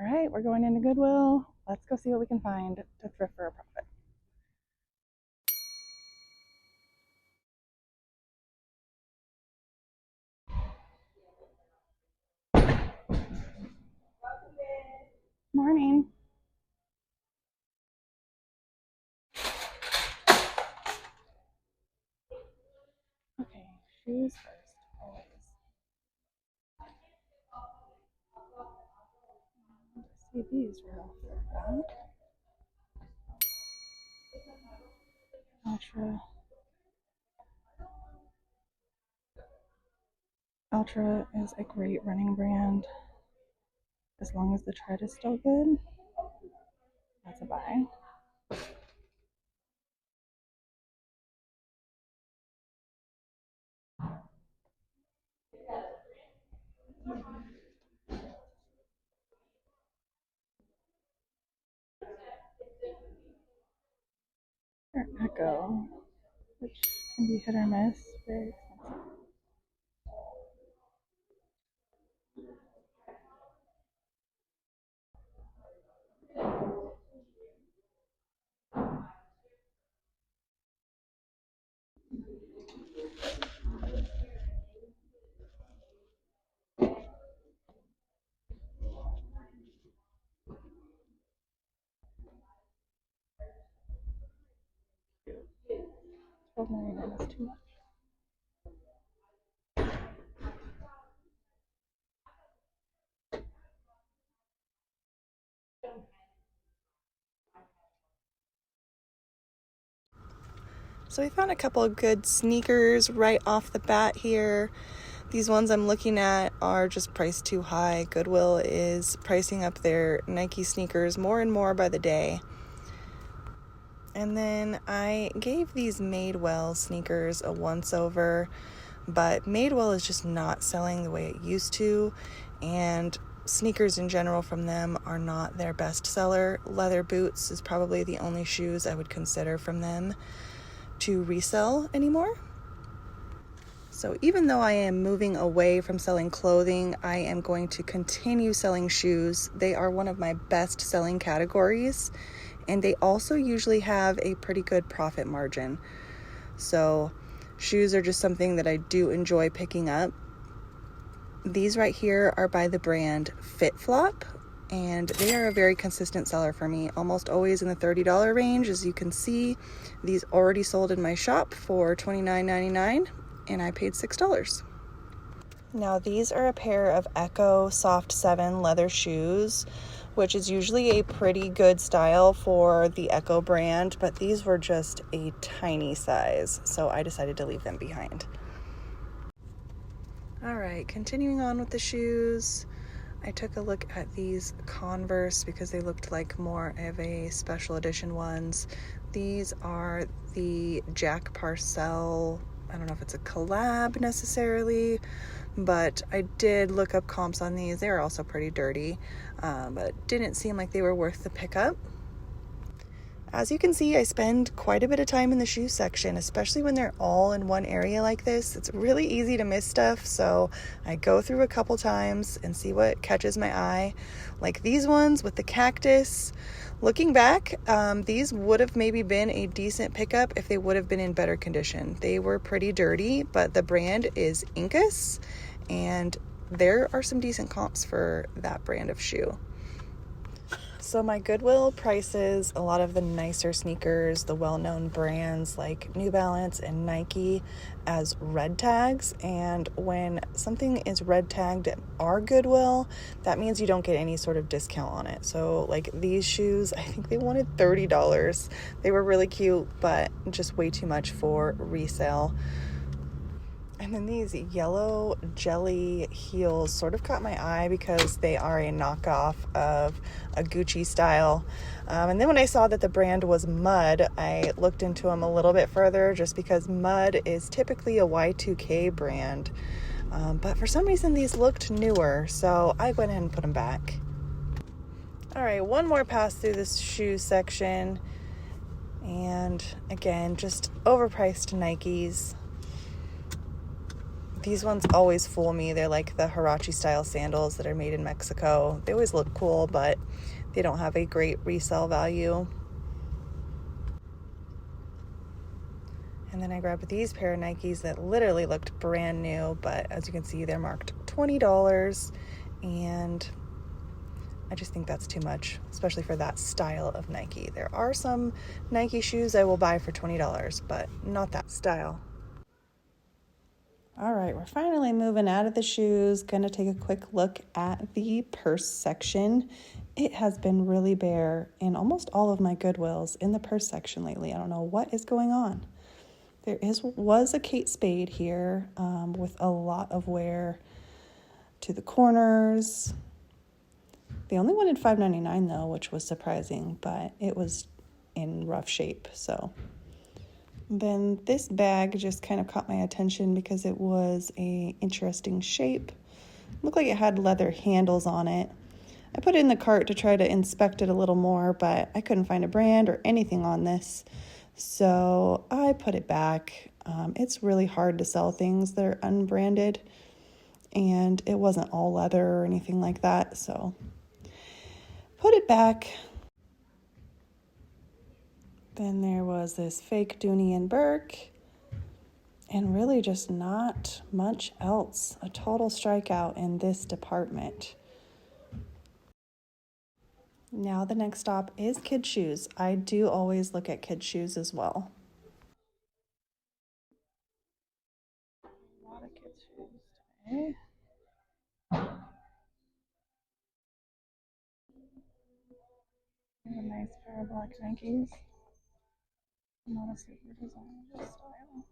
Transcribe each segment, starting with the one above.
All right, we're going into Goodwill. Let's go see what we can find to thrift for a profit. Morning. Okay, shoes first, always. Let's see these real quick. Ultra is a great running brand. As long as the tread is still good, that's a buy. Or Echo, which can be hit or miss, very expensive. $12.99 is too much. So we found a couple of good sneakers right off the bat here. These ones I'm looking at are just priced too high. Goodwill is pricing up their Nike sneakers more and more by the day. And then I gave these Madewell sneakers a once-over, but Madewell is just not selling the way it used to, and sneakers in general from them are not their best seller. Leather boots is probably the only shoes I would consider from them to resell anymore. So even though I am moving away from selling clothing, I am going to continue selling shoes. They are one of my best selling categories, and they also usually have a pretty good profit margin. So shoes are just something that I do enjoy picking up. These right here are by the brand FitFlop, and they are a very consistent seller for me, almost always in the $30 range. As you can see, these already sold in my shop for $29.99, and I paid $6. Now these are a pair of Echo Soft 7 leather shoes, which is usually a pretty good style for the Echo brand, but these were just a tiny size, so I decided to leave them behind. All right, continuing on with the shoes, I took a look at these Converse because they looked like more of a special edition ones. These are the Jack Parcell, I don't know if it's a collab necessarily, but I did look up comps on these. They were also pretty dirty, but it didn't seem like they were worth the pickup. As you can see, I spend quite a bit of time in the shoe section, especially when they're all in one area like this. It's really easy to miss stuff, so I go through a couple times and see what catches my eye. Like these ones with the cactus. Looking back, these would have maybe been a decent pickup if they would have been in better condition. They were pretty dirty, but the brand is Incus, and there are some decent comps for that brand of shoe. So my Goodwill prices a lot of the nicer sneakers, the well-known brands like New Balance and Nike, as red tags. And when something is red tagged at our Goodwill, that means you don't get any sort of discount on it. So like these shoes, I think they wanted $30. They were really cute, but just way too much for resale. And then these yellow jelly heels sort of caught my eye because they are a knockoff of a Gucci style. And then when I saw that the brand was Mud, I looked into them a little bit further just because Mud is typically a Y2K brand. But for some reason, these looked newer, so I went ahead and put them back. All right, one more pass through this shoe section. And again, just overpriced Nikes. These ones always fool me. They're like the Huarache style sandals that are made in Mexico. They always look cool, but they don't have a great resale value. And then I grabbed these pair of Nikes that literally looked brand new, but as you can see, they're marked $20, and I just think that's too much, especially for that style of Nike. There are some Nike shoes I will buy for $20, but not that style. All right, we're finally moving out of the shoes. Gonna take a quick look at the purse section. It has been really bare in almost all of my Goodwills in the purse section lately. I don't know what is going on. There was a Kate Spade here with a lot of wear to the corners. They only wanted $5.99 though, which was surprising, but it was in rough shape. So then this bag just kind of caught my attention because it was a interesting shape. Looked like it had leather handles on it. I put it in the cart to try to inspect it a little more, but I couldn't find a brand or anything on this. So I put it back. It's really hard to sell things that are unbranded, and it wasn't all leather or anything like that. So put it back. Then there was this fake Dooney and Burke, and really just not much else. A total strikeout in this department. Now the next stop is kids' shoes. I do always look at kids' shoes as well. A lot of kids' shoes today. A nice pair of black Nikes. Not a super design, just style.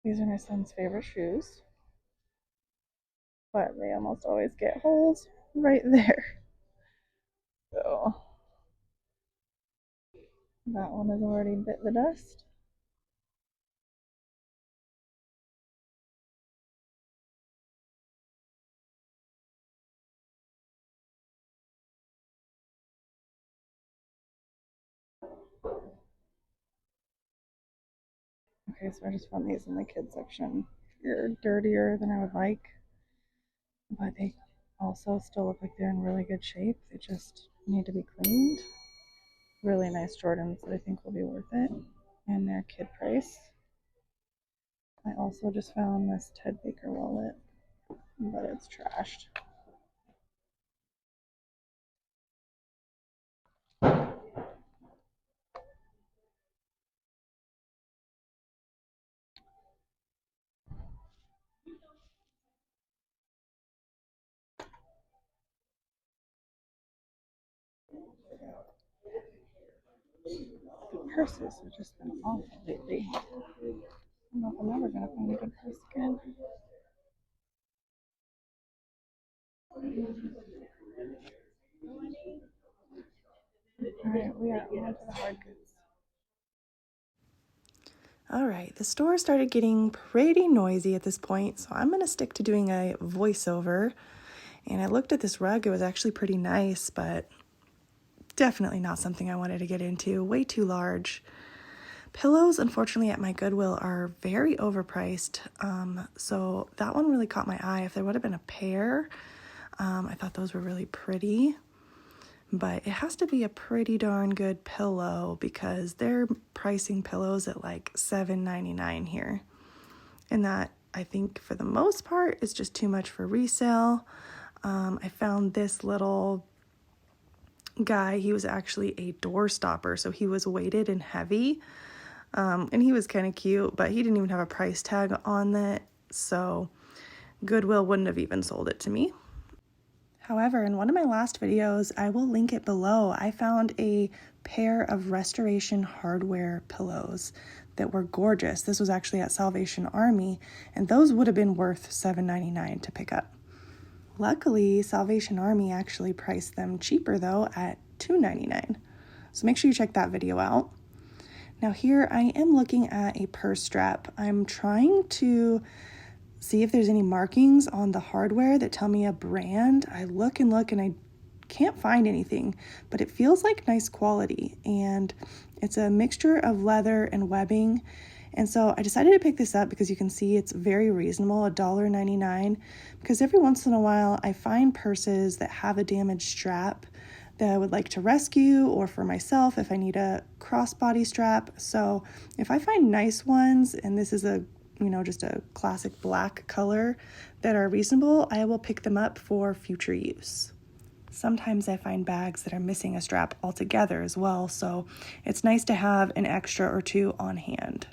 These are my son's favorite shoes, but they almost always get holes right there. So that one has already bit the dust. Okay, so I just found these in the kids section. They're dirtier than I would like, but they also still look like they're in really good shape. They just need to be cleaned. Really nice Jordans that I think will be worth it, and their kid price. I also just found this Ted Baker wallet, but it's trashed. The purses have just been awful lately. I don't know if I'm ever going to find a good purse again. Alright, we are on to the hard goods. Alright, the store started getting pretty noisy at this point, so I'm going to stick to doing a voiceover. And I looked at this rug. It was actually pretty nice, but definitely not something I wanted to get into. Way too large. Pillows, unfortunately, at my Goodwill are very overpriced. So that one really caught my eye. If there would have been a pair, I thought those were really pretty. But it has to be a pretty darn good pillow because they're pricing pillows at like $7.99 here. And that, I think, for the most part, is just too much for resale. I found this little guy. He was actually a door stopper, so he was weighted and heavy. And he was kind of cute, but he didn't even have a price tag on it, so Goodwill wouldn't have even sold it to me. However, in one of my last videos, I will link it below, I found a pair of Restoration Hardware pillows that were gorgeous. This was actually at Salvation Army, and those would have been worth $7.99 to pick up. Luckily, Salvation Army actually priced them cheaper, though, at $2.99. So make sure you check that video out. Now here I am looking at a purse strap. I'm trying to see if there's any markings on the hardware that tell me a brand. I look and look and I can't find anything, but it feels like nice quality, and it's a mixture of leather and webbing. And so I decided to pick this up because you can see it's very reasonable, $1.99, because every once in a while I find purses that have a damaged strap that I would like to rescue, or for myself if I need a crossbody strap. So if I find nice ones, and this is just a classic black color, that are reasonable, I will pick them up for future use. Sometimes I find bags that are missing a strap altogether as well, so it's nice to have an extra or two on hand.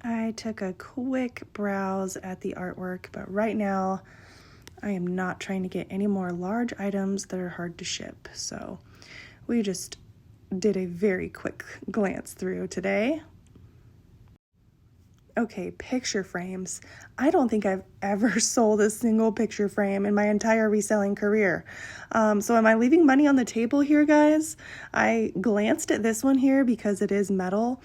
I took a quick browse at the artwork, but right now I am not trying to get any more large items that are hard to ship. So we just did a very quick glance through today. Okay, picture frames. I don't think I've ever sold a single picture frame in my entire reselling career. So am I leaving money on the table here, guys? I glanced at this one here because it is metal.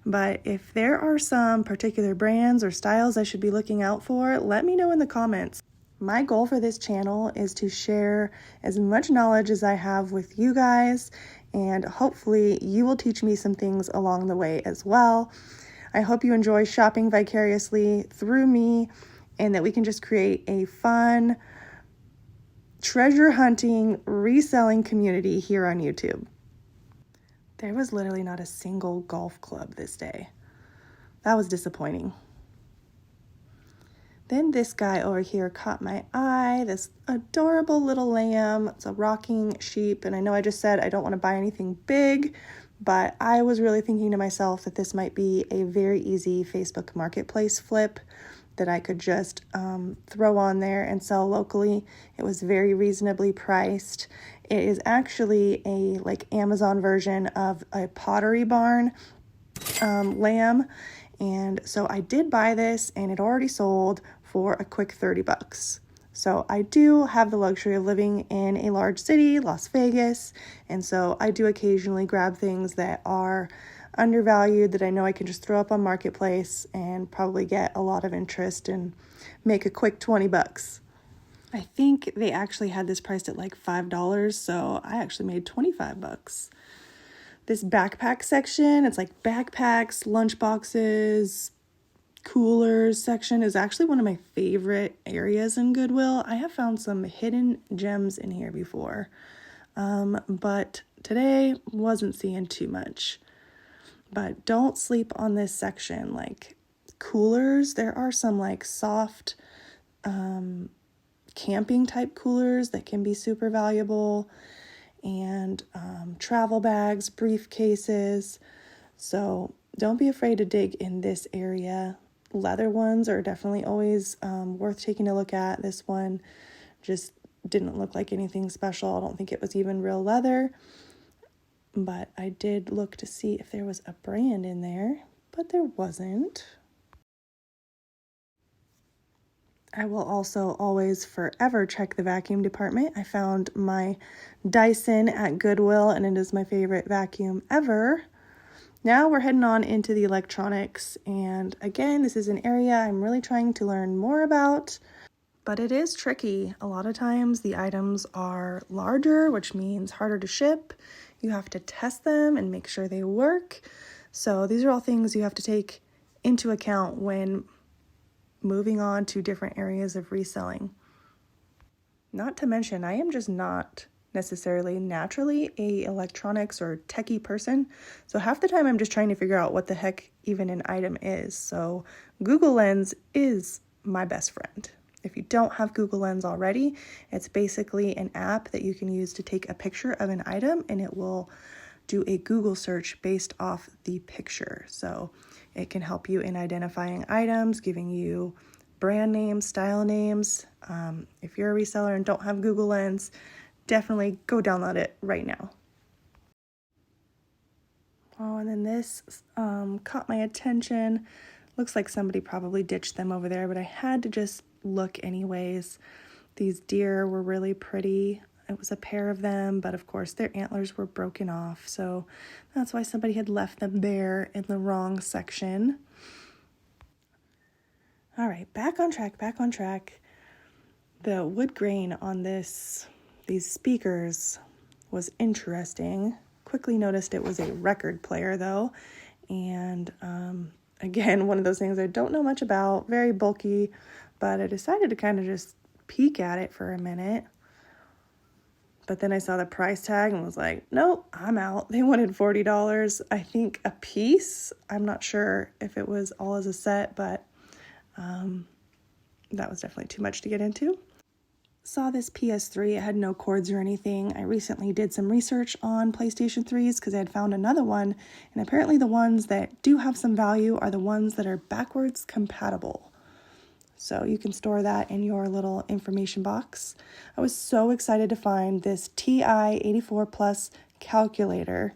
But if there are some particular brands or styles I should be looking out for, let me know in the comments. My goal for this channel is to share as much knowledge as I have with you guys, and hopefully you will teach me some things along the way as well. I hope you enjoy shopping vicariously through me, and that we can just create a fun, treasure hunting, reselling community here on YouTube. There was literally not a single golf club this day. That was disappointing. Then this guy over here caught my eye, this adorable little lamb. It's a rocking sheep, and I know I just said I don't want to buy anything big, but I was really thinking to myself that this might be a very easy Facebook Marketplace flip that I could just throw on there and sell locally. It was very reasonably priced. It is actually a Amazon version of a Pottery Barn lamb. And so I did buy this, and it already sold for a quick $30. So I do have the luxury of living in a large city, Las Vegas, and so I do occasionally grab things that are undervalued that I know I can just throw up on Marketplace and probably get a lot of interest and make a quick $20. I think they actually had this priced at like $5, so I actually made $25. This backpack section, it's like backpacks, lunch boxes, coolers section is actually one of my favorite areas in Goodwill. I have found some hidden gems in here before, but today wasn't seeing too much. But don't sleep on this section. Like coolers, there are some like soft camping type coolers that can be super valuable, and travel bags, briefcases. So don't be afraid to dig in this area. Leather ones are definitely always worth taking a look at. This one just didn't look like anything special. I don't think it was even real leather, but I did look to see if there was a brand in there, but there wasn't. I will also always forever check the vacuum department. I found my Dyson at Goodwill, and it is my favorite vacuum ever. Now we're heading on into the electronics, and again, this is an area I'm really trying to learn more about, but it is tricky. A lot of times the items are larger, which means harder to ship. You have to test them and make sure they work. So these are all things you have to take into account when moving on to different areas of reselling. Not to mention, I am just not necessarily naturally a electronics or techie person. So half the time I'm just trying to figure out what the heck even an item is. So Google Lens is my best friend. If you don't have Google Lens already, it's basically an app that you can use to take a picture of an item, and it will do a Google search based off the picture. So it can help you in identifying items, giving you brand names, style names. If you're a reseller and don't have Google Lens, definitely go download it right now. Oh, and then this caught my attention. Looks like somebody probably ditched them over there, but I had to just look anyways. These deer were really pretty. It was a pair of them, but of course their antlers were broken off, so that's why somebody had left them there in the wrong section. All right, back on track. The wood grain on these these speakers was interesting. Quickly noticed it was a record player though. And again, one of those things I don't know much about, very bulky, but I decided to kind of just peek at it for a minute. But then I saw the price tag and was like, nope, I'm out. They wanted $40, I think, a piece. I'm not sure if it was all as a set, but that was definitely too much to get into. Saw this PS3. It had no cords or anything. I recently did some research on PlayStation 3s because I had found another one, and apparently the ones that do have some value are the ones that are backwards compatible. So you can store that in your little information box. I was so excited to find this TI 84 Plus calculator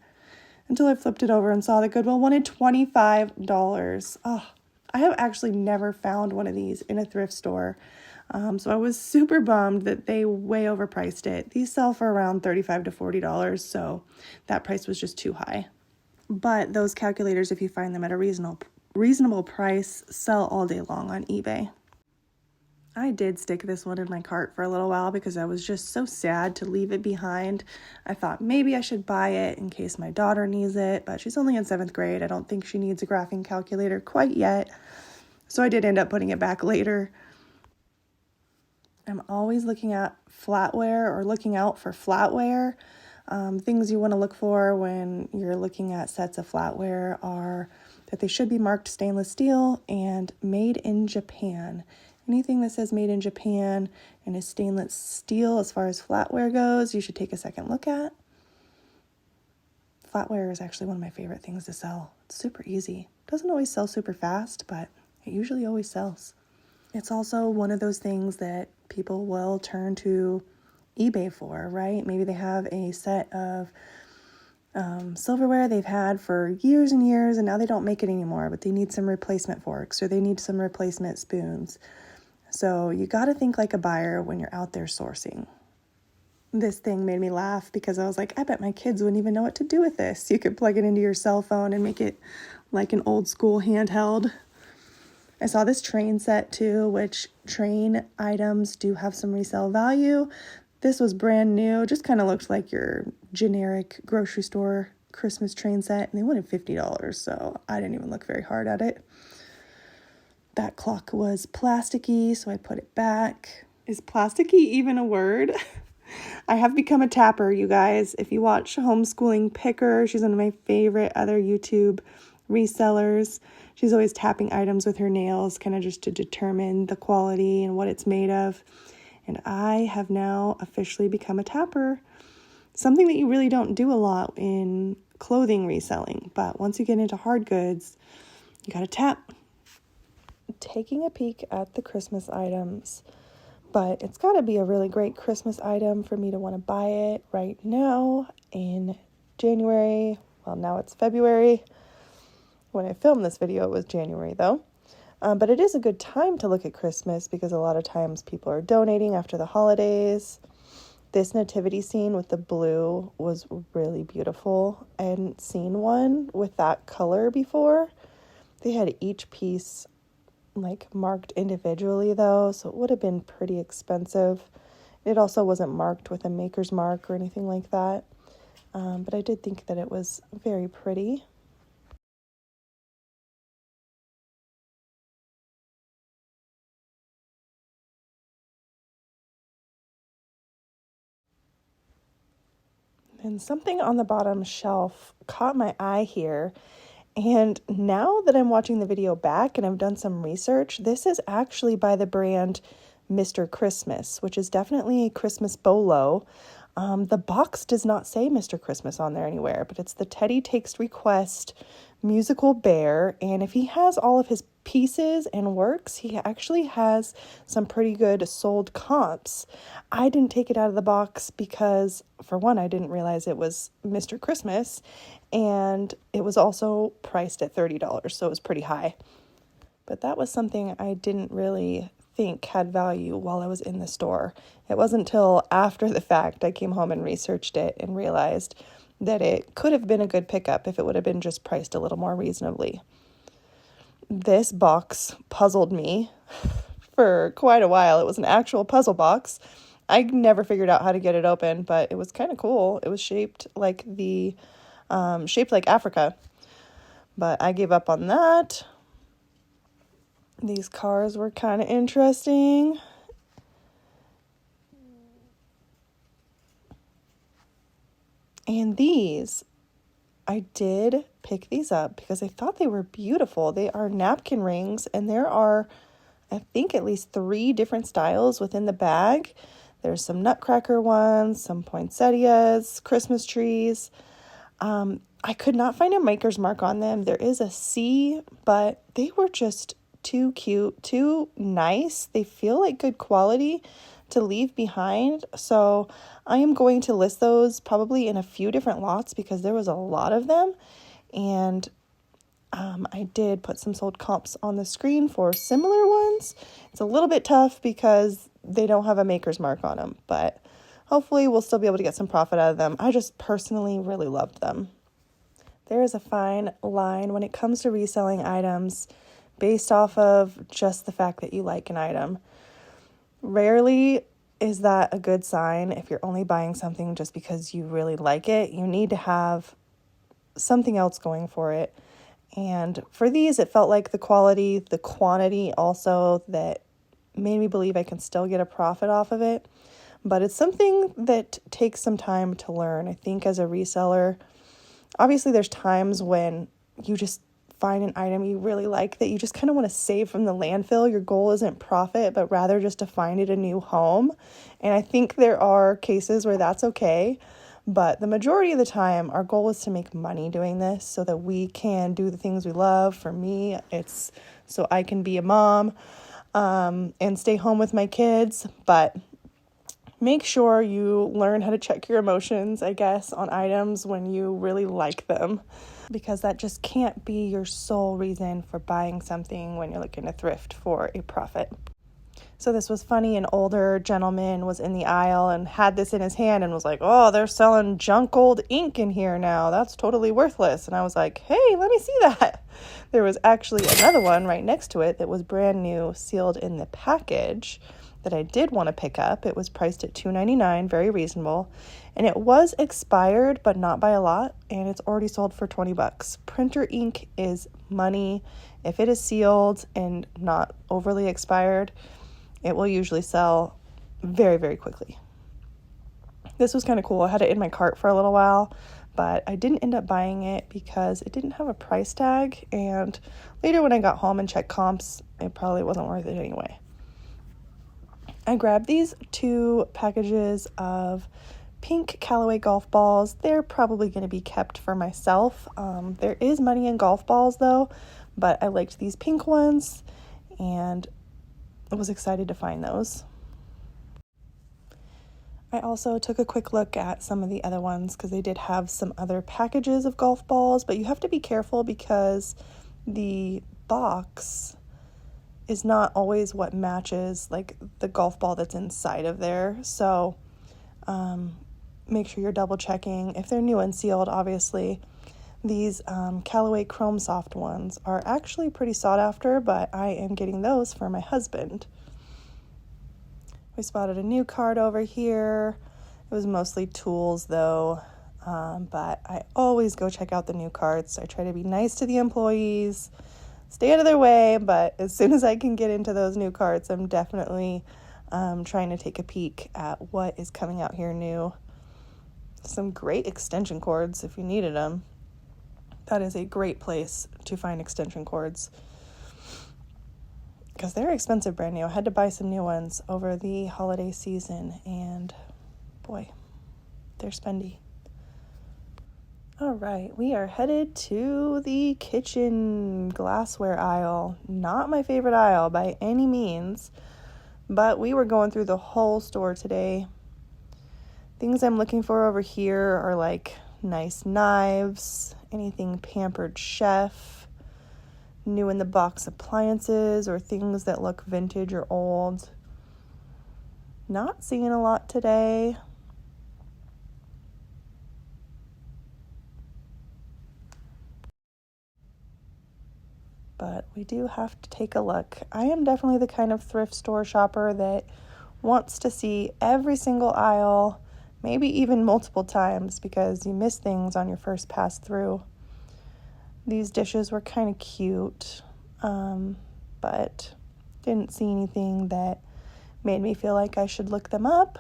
until I flipped it over and saw that Goodwill wanted $25. Oh, I have actually never found one of these in a thrift store. So I was super bummed that they way overpriced it. These sell for around $35 to $40, so that price was just too high. But those calculators, if you find them at a reasonable price, sell all day long on eBay. I did stick this one in my cart for a little while because I was just so sad to leave it behind. I thought maybe I should buy it in case my daughter needs it, but she's only in 7th grade. I don't think she needs a graphing calculator quite yet. So I did end up putting it back later. I'm always looking at flatware or looking out for flatware. Things you want to look for when you're looking at sets of flatware are that they should be marked stainless steel and made in Japan. Anything that says made in Japan and is stainless steel as far as flatware goes, you should take a second look at. Flatware is actually one of my favorite things to sell. It's super easy. Doesn't always sell super fast, but it usually always sells. It's also one of those things that people will turn to eBay for, right? Maybe they have a set of silverware they've had for years and years, and now they don't make it anymore, but they need some replacement forks or they need some replacement spoons. So you got to think like a buyer when you're out there sourcing. This thing made me laugh because I was like, I bet my kids wouldn't even know what to do with this. You could plug it into your cell phone and make it like an old school handheld. I saw this train set too, which train items do have some resale value. This was brand new, just kind of looked like your generic grocery store Christmas train set, and they wanted $50, so I didn't even look very hard at it. That clock was plasticky, so I put it back. Is plasticky even a word? I have become a tapper, you guys. If you watch Homeschooling Picker, she's one of my favorite other YouTube resellers. She's always tapping items with her nails, kind of just to determine the quality and what it's made of. And I have now officially become a tapper. Something that you really don't do a lot in clothing reselling. But once you get into hard goods, you got to tap. Taking a peek at the Christmas items. But it's got to be a really great Christmas item for me to want to buy it right now in January. Well, now it's February. When I filmed this video, it was January though. But it is a good time to look at Christmas because a lot of times people are donating after the holidays. This nativity scene with the blue was really beautiful. I hadn't seen one with that color before. They had each piece like marked individually though, so it would have been pretty expensive. It also wasn't marked with a maker's mark or anything like that. But I did think that it was very pretty. And something on the bottom shelf caught my eye here. And now that I'm watching the video back and I've done some research, this is actually by the brand Mr. Christmas, which is definitely a Christmas bolo. The box does not say Mr. Christmas on there anywhere, but it's the Teddy Takes Request musical bear. And if he has all of his pieces and works, he actually has some pretty good sold comps. I didn't take it out of the box because, for one, I didn't realize it was Mr. Christmas, and it was also priced at $30, so it was pretty high. But that was something I didn't really think had value while I was in the store. It wasn't until after the fact I came home and researched it and realized that it could have been a good pickup if it would have been just priced a little more reasonably. This box puzzled me for quite a while. It was an actual puzzle box. I never figured out how to get it open, but it was kind of cool. It was shaped like Africa, but I gave up on that. These cars were kind of interesting. And these, I did pick these up because I thought they were beautiful. They are napkin rings, and there are, I think, at least 3 different styles within the bag. There's some nutcracker ones, some poinsettias, Christmas trees. I could not find a maker's mark on them. There is a C, but they were just too cute, too nice. They feel like good quality to leave behind. So I am going to list those probably in a few different lots because there was a lot of them. And I did put some sold comps on the screen for similar ones. It's a little bit tough because they don't have a maker's mark on them, but hopefully we'll still be able to get some profit out of them. I just personally really loved them. There is a fine line when it comes to reselling items based off of just the fact that you like an item. Rarely is that a good sign if you're only buying something just because you really like it. You need to have something else going for it. And for these, it felt like the quality, the quantity also that made me believe I can still get a profit off of it. But it's something that takes some time to learn. I think as a reseller, obviously there's times when you just find an item you really like that you just kind of want to save from the landfill. Your goal isn't profit, but rather just to find it a new home. And I think there are cases where that's okay. But the majority of the time, our goal is to make money doing this so that we can do the things we love. For me, it's so I can be a mom and stay home with my kids. But make sure you learn how to check your emotions, I guess, on items when you really like them, because that just can't be your sole reason for buying something when you're looking to thrift for a profit. So this was funny. An older gentleman was in the aisle and had this in his hand and was like, "Oh, they're selling junk old ink in here now. That's totally worthless." And I was like, "Hey, let me see that." There was actually another one right next to it that was brand new, sealed in the package, that I did want to pick up. It was priced at $2.99, very reasonable. And it was expired, but not by a lot. And it's already sold for $20. Printer ink is money. If it is sealed and not overly expired, it will usually sell very, very quickly. This was kind of cool. I had it in my cart for a little while, but I didn't end up buying it because it didn't have a price tag. And later when I got home and checked comps, it probably wasn't worth it anyway. I grabbed these 2 packages of pink Callaway golf balls. They're probably going to be kept for myself. There is money in golf balls though, but I liked these pink ones and I was excited to find those. I also took a quick look at some of the other ones because they did have some other packages of golf balls, but you have to be careful because the box is not always what matches like the golf ball that's inside of there. So make sure you're double checking. If they're new and sealed, obviously, these Callaway Chrome Soft ones are actually pretty sought after, but I am getting those for my husband. We spotted a new card over here. It was mostly tools though, but I always go check out the new cards. I try to be nice to the employees, stay out of their way, but as soon as I can get into those new cards, I'm definitely trying to take a peek at what is coming out here new. Some great extension cords if you needed them. That is a great place to find extension cords because they're expensive brand new. I had to buy some new ones over the holiday season and boy, they're spendy. All right, we are headed to the kitchen glassware aisle. Not my favorite aisle by any means, but we were going through the whole store today. Things I'm looking for over here are like nice knives, anything Pampered Chef, new in the box appliances, or things that look vintage or old. Not seeing a lot today. But we do have to take a look. I am definitely the kind of thrift store shopper that wants to see every single aisle, maybe even multiple times because you miss things on your first pass through. These dishes were kind of cute, but didn't see anything that made me feel like I should look them up.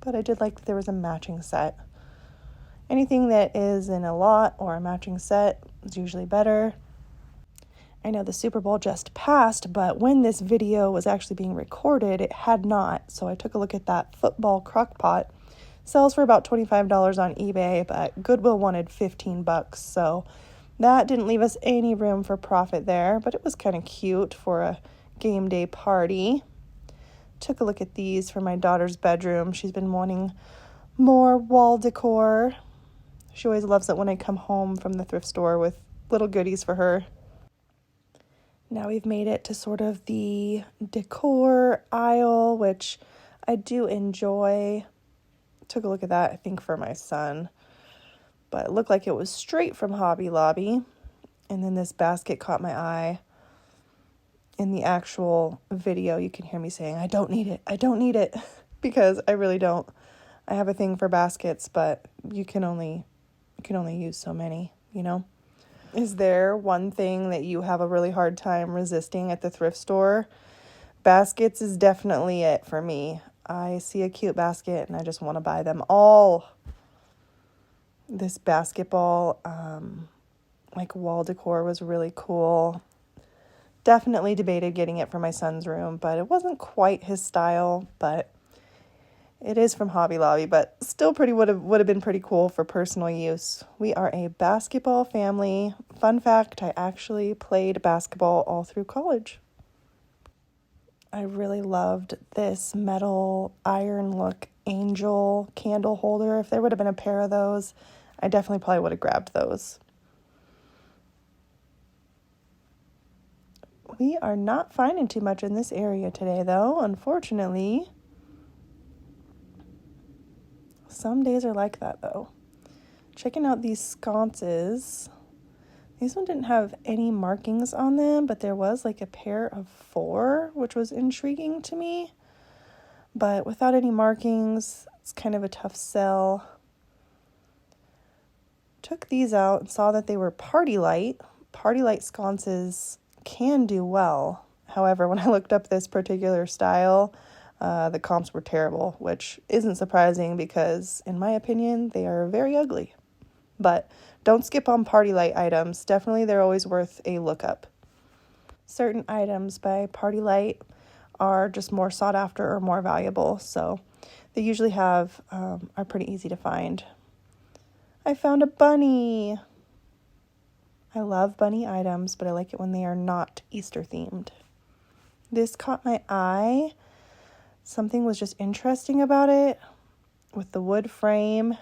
But I did like that there was a matching set. Anything that is in a lot or a matching set is usually better. I know the Super Bowl just passed, but when this video was actually being recorded, it had not. So I took a look at that football crock pot. Sells for about $25 on eBay, but Goodwill wanted $15. So that didn't leave us any room for profit there, but it was kind of cute for a game day party. Took a look at these for my daughter's bedroom. She's been wanting more wall decor. She always loves it when I come home from the thrift store with little goodies for her. Now we've made it to sort of the decor aisle, which I do enjoy. Took a look at that, I think, for my son. But it looked like it was straight from Hobby Lobby. And then this basket caught my eye. In the actual video, you can hear me saying, I don't need it, because I really don't. I have a thing for baskets, but you can only use so many, you know? Is there one thing that you have a really hard time resisting at the thrift store? Baskets is definitely it for me. I see a cute basket and I just want to buy them all. This basketball, like wall decor was really cool. Definitely debated getting it for my son's room, but it wasn't quite his style, but it is from Hobby Lobby, but still would have been pretty cool for personal use. We are a basketball family. Fun fact, I actually played basketball all through college. I really loved this metal iron look angel candle holder. If there would have been a pair of those, I definitely probably would have grabbed those. We are not finding too much in this area today, though, unfortunately. Some days are like that, though. Checking out these sconces. These ones didn't have any markings on them, but there was like a pair of 4, which was intriguing to me. But without any markings, it's kind of a tough sell. Took these out and saw that they were party light. Party light sconces can do well. However, when I looked up this particular style, the comps were terrible, which isn't surprising because, in my opinion, they are very ugly. But don't skip on party light items. Definitely, they're always worth a lookup. Certain items by Party Light are just more sought after or more valuable, so they usually are pretty easy to find. I found a bunny. I love bunny items, but I like it when they are not Easter themed. This caught my eye. Something was just interesting about it. With the wood frame,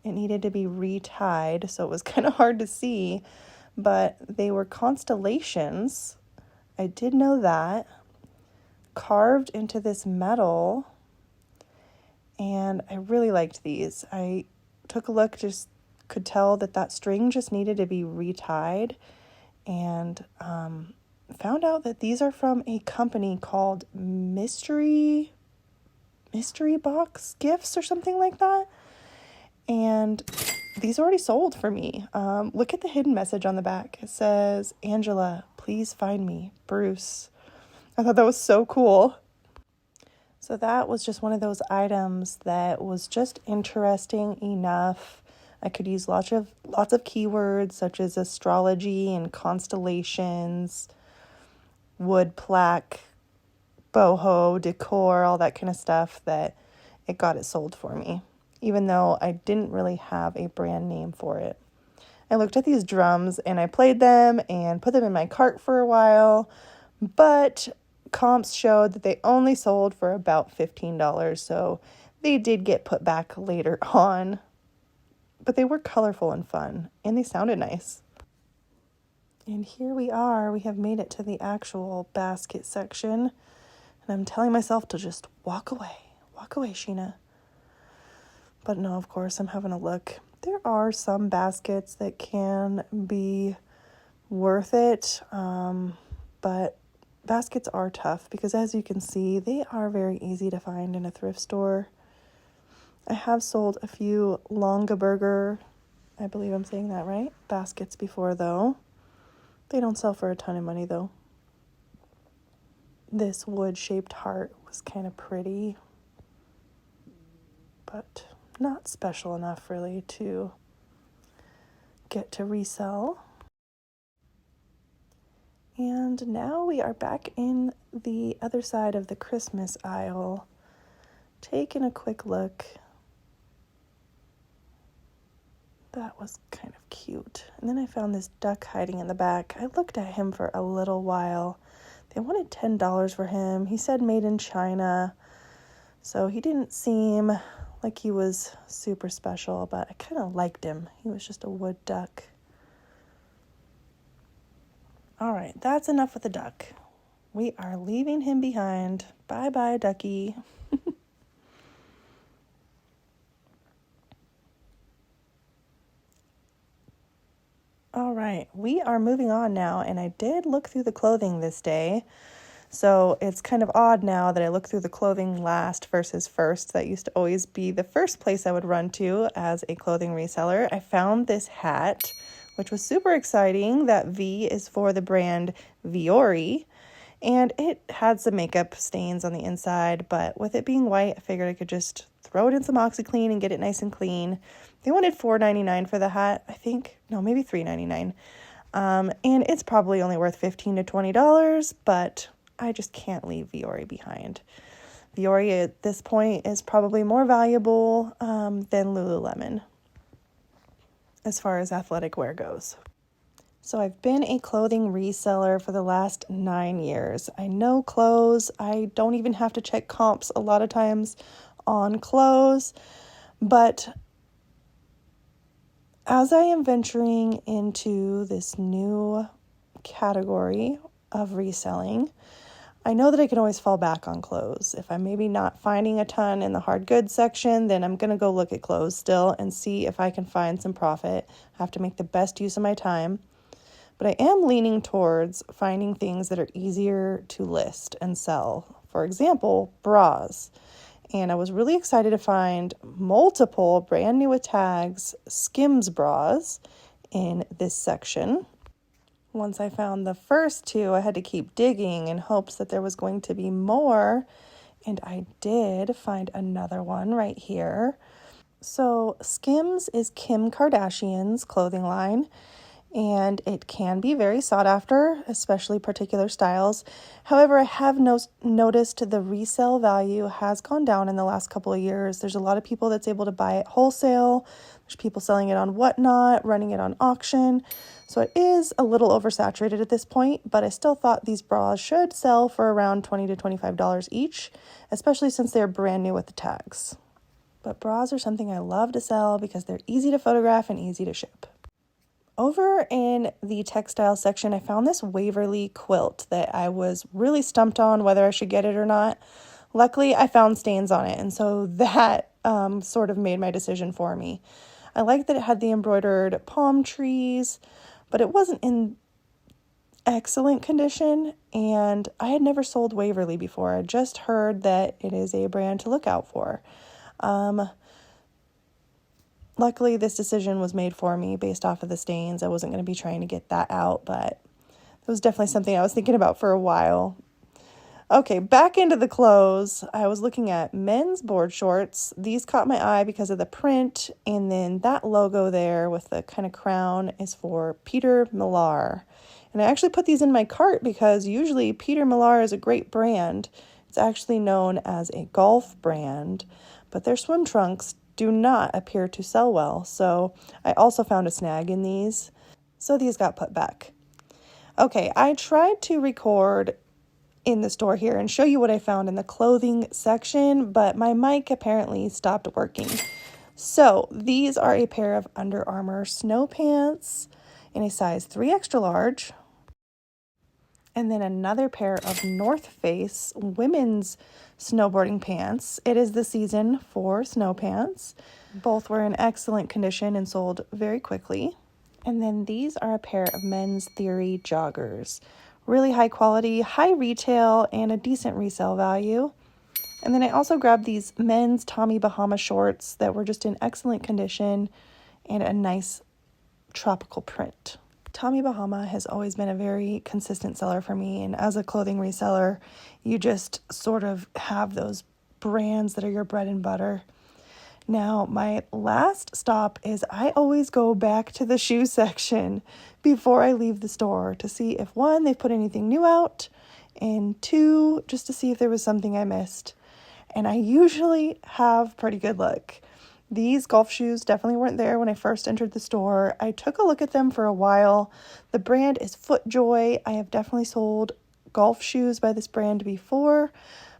it needed to be retied, so it was kind of hard to see, but they were constellations. I did know that. Carved into this metal, and I really liked these. I took a look, just could tell that string just needed to be retied, and found out that these are from a company called Mystery Box Gifts or something like that. And these already sold for me. Look at the hidden message on the back. It says, Angela, please find me, Bruce. I thought that was so cool. So that was just one of those items that was just interesting enough. I could use lots of keywords such as astrology and constellations, wood plaque, boho, decor, all that kind of stuff, that it got it sold for me, even though I didn't really have a brand name for it. I looked at these drums and I played them and put them in my cart for a while, but comps showed that they only sold for about $15, so they did get put back later on. But they were colorful and fun, and they sounded nice. And here we are. We have made it to the actual basket section. And I'm telling myself to just walk away. Walk away, Sheena. But no, of course, I'm having a look. There are some baskets that can be worth it, but baskets are tough because, as you can see, they are very easy to find in a thrift store. I have sold a few Longaberger, I believe I'm saying that right, baskets before, though. They don't sell for a ton of money, though. This wood-shaped heart was kind of pretty, but not special enough, really, to get to resell. And now we are back in the other side of the Christmas aisle, taking a quick look. That was kind of cute. And then I found this duck hiding in the back. I looked at him for a little while. They wanted $10 for him. He said made in China, so he didn't seem like he was super special, but I kind of liked him. He was just a wood duck. All right, that's enough with the duck. We are leaving him behind. Bye-bye, ducky. All right, we are moving on now, and I did look through the clothing this day. So it's kind of odd now that I look through the clothing last versus first. That used to always be the first place I would run to as a clothing reseller. I found this hat, which was super exciting. That V is for the brand Viore, and it had some makeup stains on the inside, but with it being white, I figured I could just throw it in some OxyClean and get it nice and clean. They wanted $4.99 for the hat, I think. No, maybe $3.99. And it's probably only worth $15 to $20, but I just can't leave Viore behind. Viore at this point is probably more valuable than Lululemon as far as athletic wear goes. So I've been a clothing reseller for the last 9 years. I know clothes. I don't even have to check comps a lot of times on clothes. But as I am venturing into this new category of reselling, I know that I can always fall back on clothes. If I'm maybe not finding a ton in the hard goods section, then I'm going to go look at clothes still and see if I can find some profit. I have to make the best use of my time. But I am leaning towards finding things that are easier to list and sell. For example, bras. And I was really excited to find multiple brand new with tags Skims bras in this section. Once I found the first two, I had to keep digging in hopes that there was going to be more. And I did find another one right here. So Skims is Kim Kardashian's clothing line, and it can be very sought after, especially particular styles. However, I have noticed the resale value has gone down in the last couple of years. There's a lot of people that's able to buy it wholesale. There's people selling it on Whatnot, running it on auction. So it is a little oversaturated at this point, but I still thought these bras should sell for around $20 to $25 each, especially since they're brand new with the tags. But bras are something I love to sell because they're easy to photograph and easy to ship. Over in the textile section, I found this Waverly quilt that I was really stumped on whether I should get it or not. Luckily, I found stains on it, and so that sort of made my decision for me. I liked that it had the embroidered palm trees, but it wasn't in excellent condition, and I had never sold Waverly before. I just heard that it is a brand to look out for. Luckily, this decision was made for me based off of the stains. I wasn't going to be trying to get that out, but it was definitely something I was thinking about for a while. Okay, back into the clothes. I was looking at men's board shorts. These caught my eye because of the print, and then that logo there with the kind of crown is for Peter Millar. And I actually put these in my cart because usually Peter Millar is a great brand. It's actually known as a golf brand, but their swim trunks do not appear to sell well. So I also found a snag in these. So these got put back. Okay, I tried to record in the store here and show you what I found in the clothing section, but my mic apparently stopped working. So these are a pair of Under Armour snow pants in a size 3 extra large. And then another pair of North Face women's snowboarding pants. It is the season for snow pants. Both were in excellent condition and sold very quickly. And then these are a pair of Men's Theory joggers. Really high quality, high retail, and a decent resale value. And then I also grabbed these men's Tommy Bahama shorts that were just in excellent condition and a nice tropical print. Tommy Bahama has always been a very consistent seller for me, and as a clothing reseller, you just sort of have those brands that are your bread and butter. Now, my last stop is I always go back to the shoe section before I leave the store to see if, one, they've put anything new out, and two, just to see if there was something I missed. And I usually have pretty good luck. These golf shoes definitely weren't there when I first entered the store. I took a look at them for a while. The brand is FootJoy. I have definitely sold golf shoes by this brand before,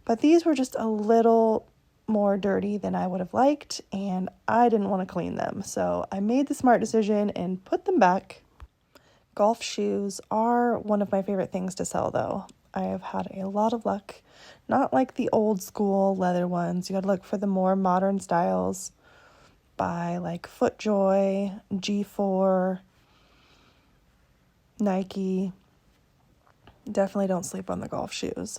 but these were just a little more dirty than I would have liked, and I didn't want to clean them. So I made the smart decision and put them back. Golf shoes are one of my favorite things to sell, though. I have had a lot of luck. Not like the old school leather ones. You gotta look for the more modern styles by like FootJoy, G4, Nike. Definitely don't sleep on the golf shoes.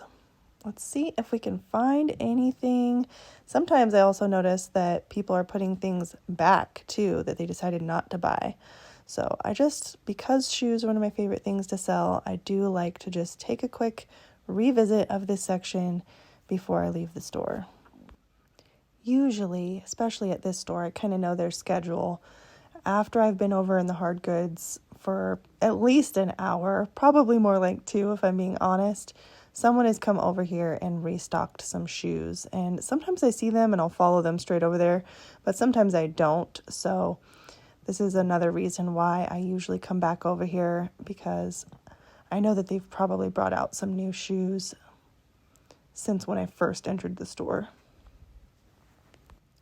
Let's see if we can find anything. Sometimes I also notice that people are putting things back too that they decided not to buy. So because shoes are one of my favorite things to sell, I do like to just take a quick revisit of this section before I leave the store. Usually, especially at this store, I kind of know their schedule. After I've been over in the hard goods for at least an hour, probably more like 2 if I'm being honest, someone has come over here and restocked some shoes. And sometimes I see them and I'll follow them straight over there, but sometimes I don't. So this is another reason why I usually come back over here, because I know that they've probably brought out some new shoes since when I first entered the store.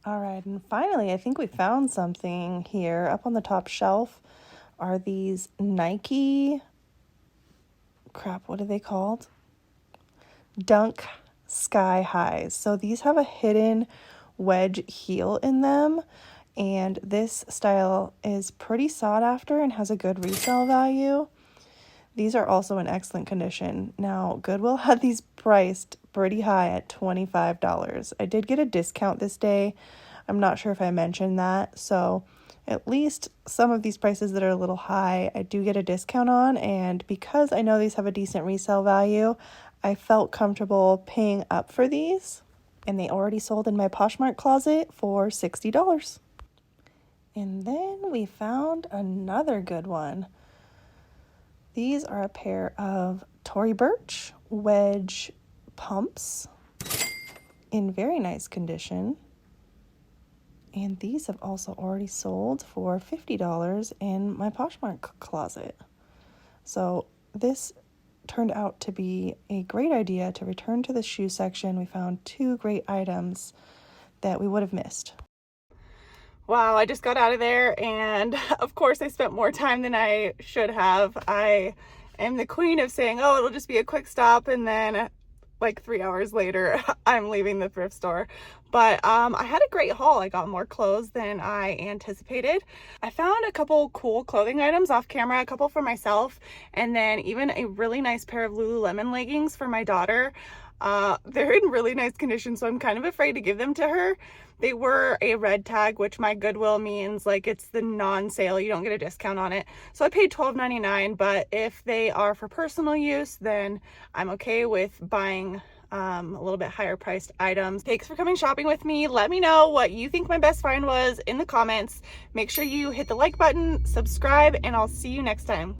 All right, and finally, I think we found something here. Up on the top shelf are these Nike, what are they called? Dunk Sky Highs. So these have a hidden wedge heel in them, and this style is pretty sought after and has a good resale value. These are also in excellent condition. Now, Goodwill had these priced pretty high at $25. I did get a discount this day. I'm not sure if I mentioned that. So at least some of these prices that are a little high, I do get a discount on. And because I know these have a decent resale value, I felt comfortable paying up for these. And they already sold in my Poshmark closet for $60. And then we found another good one. These are a pair of Tory Burch wedge pumps in very nice condition. And these have also already sold for $50 in my Poshmark closet. So this turned out to be a great idea to return to the shoe section. We found 2 great items that we would have missed. Wow, I just got out of there, and of course I spent more time than I should have. I am the queen of saying, oh, it'll just be a quick stop, and then like 3 hours later, I'm leaving the thrift store. But I had a great haul. I got more clothes than I anticipated. I found a couple cool clothing items off camera, a couple for myself, and then even a really nice pair of Lululemon leggings for my daughter. They're in really nice condition, so I'm kind of afraid to give them to her. They were a red tag, which my Goodwill means like it's the non-sale, you don't get a discount on it. So I paid $12.99, but if they are for personal use, then I'm okay with buying a little bit higher priced items. Thanks for coming shopping with me. Let me know what you think my best find was in the comments. Make sure you hit the like button, subscribe, and I'll see you next time.